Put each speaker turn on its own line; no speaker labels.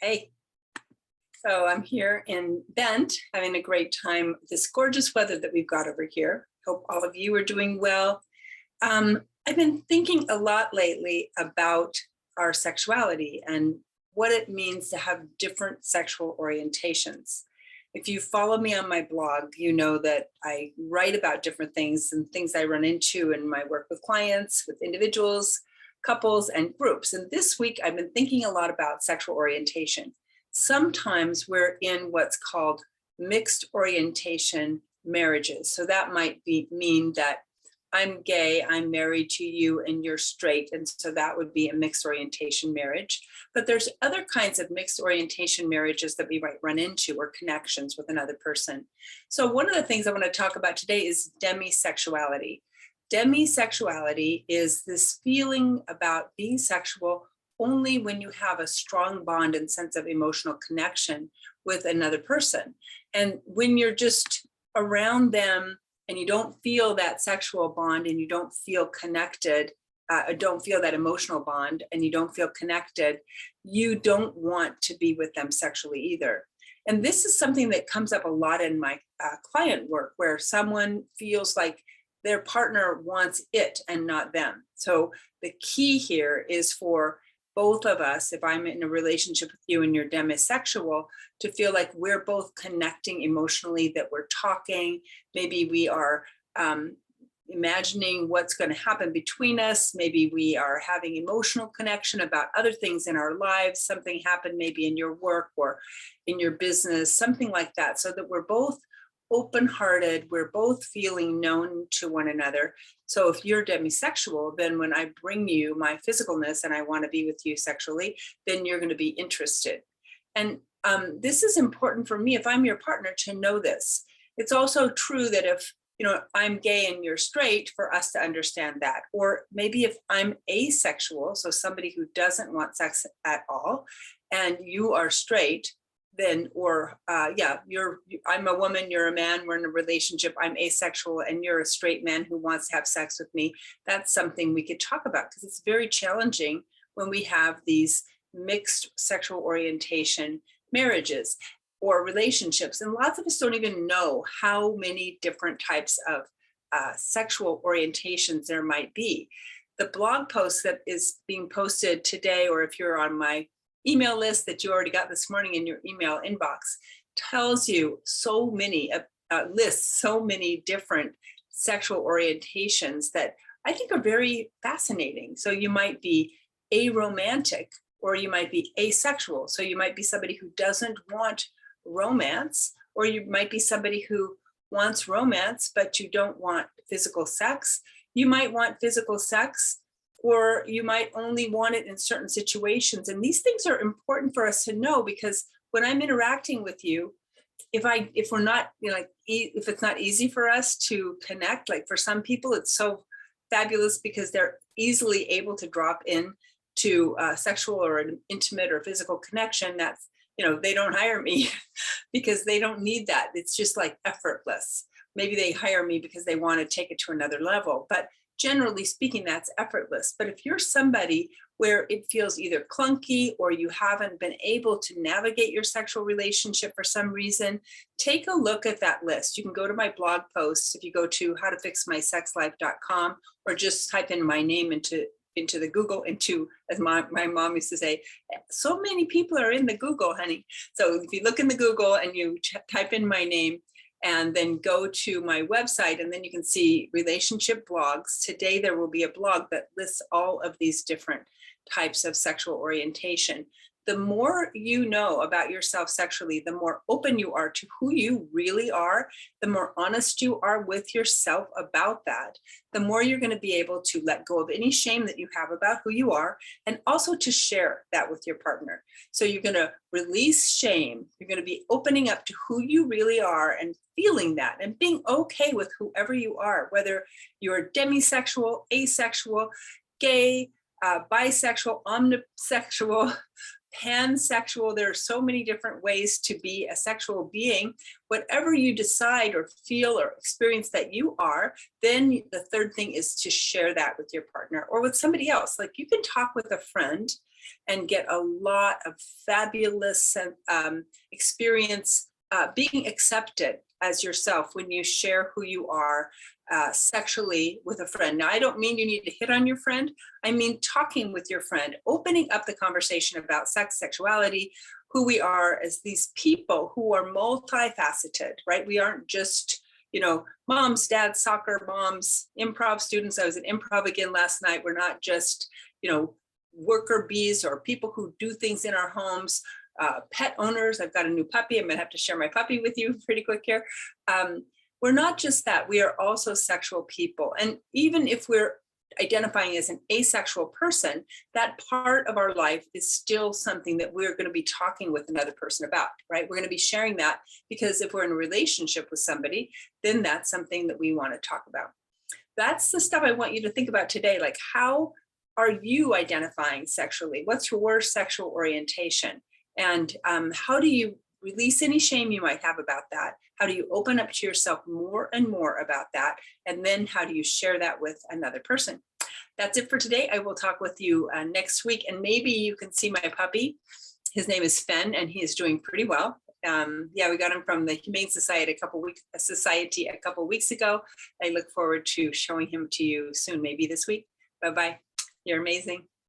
Hey, so I'm here in Bend having a great time. This gorgeous weather that we've got over here. Hope all of you are doing well. I've been thinking a lot lately about our sexuality and what it means to have different sexual orientations. If you follow me on my blog, you know that I write about different things and things I run into in my work with clients, with individuals, couples, and groups. And this week, I've been thinking a lot about sexual orientation. Sometimes we're in what's called mixed orientation marriages. So that might mean that I'm gay, I'm married to you, and you're straight. And so that would be a mixed orientation marriage. But there's other kinds of mixed orientation marriages that we might run into, or connections with another person. So one of the things I want to talk about today is demisexuality. Demisexuality is this feeling about being sexual only when you have a strong bond and sense of emotional connection with another person. And when you're just around them and you don't feel that sexual bond and you don't feel connected, don't feel that emotional bond and you don't feel connected, you don't want to be with them sexually either. And this is something that comes up a lot in my client work, where someone feels like their partner wants it and not them. So the key here is for both of us, if I'm in a relationship with you and you're demisexual, to feel like we're both connecting emotionally, that we're talking. Maybe we are imagining what's going to happen between us. Maybe we are having emotional connection about other things in our lives. Something happened maybe in your work or in your business, something like that, so that we're both open-hearted, we're both feeling known to one another. So if you're demisexual, then when I bring you my physicalness and I want to be with you sexually, then you're going to be interested. And this is important for me, if I'm your partner, to know this. It's also true that if I'm gay and you're straight, for us to understand that. Or maybe if I'm asexual, so somebody who doesn't want sex at all, and you are straight, then, I'm a woman, you're a man, we're in a relationship, I'm asexual, and you're a straight man who wants to have sex with me. That's something we could talk about, because it's very challenging when we have these mixed sexual orientation marriages or relationships. And lots of us don't even know how many different types of sexual orientations there might be. The blog post that is being posted today, or if you're on my email list that you already got this morning in your email inbox, tells you so many, lists so many different sexual orientations that I think are very fascinating. So you might be aromantic, or you might be asexual. So you might be somebody who doesn't want romance, or you might be somebody who wants romance, but you don't want physical sex. You might want physical sex, or you might only want it in certain situations. And these things are important for us to know, because when I'm interacting with you, if we're not, if it's not easy for us to connect, like for some people, it's so fabulous because they're easily able to drop in to sexual or an intimate or physical connection. That's, they don't hire me because they don't need that. It's just like effortless. Maybe they hire me because they want to take it to another level, but generally speaking, that's effortless. But if you're somebody where it feels either clunky, or you haven't been able to navigate your sexual relationship for some reason, take a look at that list. You can go to my blog posts. If you go to howtofixmysexlife.com, or just type in my name into the Google, as my mom used to say, so many people are in the Google, honey. So if you look in the Google and you type in my name, and then go to my website, and then you can see relationship blogs. Today, there will be a blog that lists all of these different types of sexual orientation. The more you know about yourself sexually, the more open you are to who you really are, the more honest you are with yourself about that, the more you're going to be able to let go of any shame that you have about who you are, and also to share that with your partner. So you're going to release shame. You're going to be opening up to who you really are and feeling that and being okay with whoever you are, whether you're demisexual, asexual, gay, bisexual, omnisexual, pansexual. There are so many different ways to be a sexual being. Whatever you decide or feel or experience that you are, then the third thing is to share that with your partner or with somebody else. Like, you can talk with a friend and get a lot of fabulous experience being accepted as yourself when you share who you are sexually with a friend. Now, I don't mean you need to hit on your friend. I mean talking with your friend, opening up the conversation about sex, sexuality, who we are as these people who are multifaceted, right? We aren't just, moms, dads, soccer moms, improv students. I was at improv again last night. We're not just, worker bees or people who do things in our homes. Pet owners. I've got a new puppy. I'm going to have to share my puppy with you pretty quick here. We're not just that. We are also sexual people. And even if we're identifying as an asexual person, that part of our life is still something that we're going to be talking with another person about, right? We're going to be sharing that because if we're in a relationship with somebody, then that's something that we want to talk about. That's the stuff I want you to think about today. Like, how are you identifying sexually? What's your sexual orientation? And how do you release any shame you might have about that? How do you open up to yourself more and more about that? And then how do you share that with another person? That's it for today. I will talk with you next week, and maybe you can see my puppy. His name is Fen, and he is doing pretty well. We got him from the Humane Society a couple weeks ago. I look forward to showing him to you soon, maybe this week. Bye-bye. You're amazing.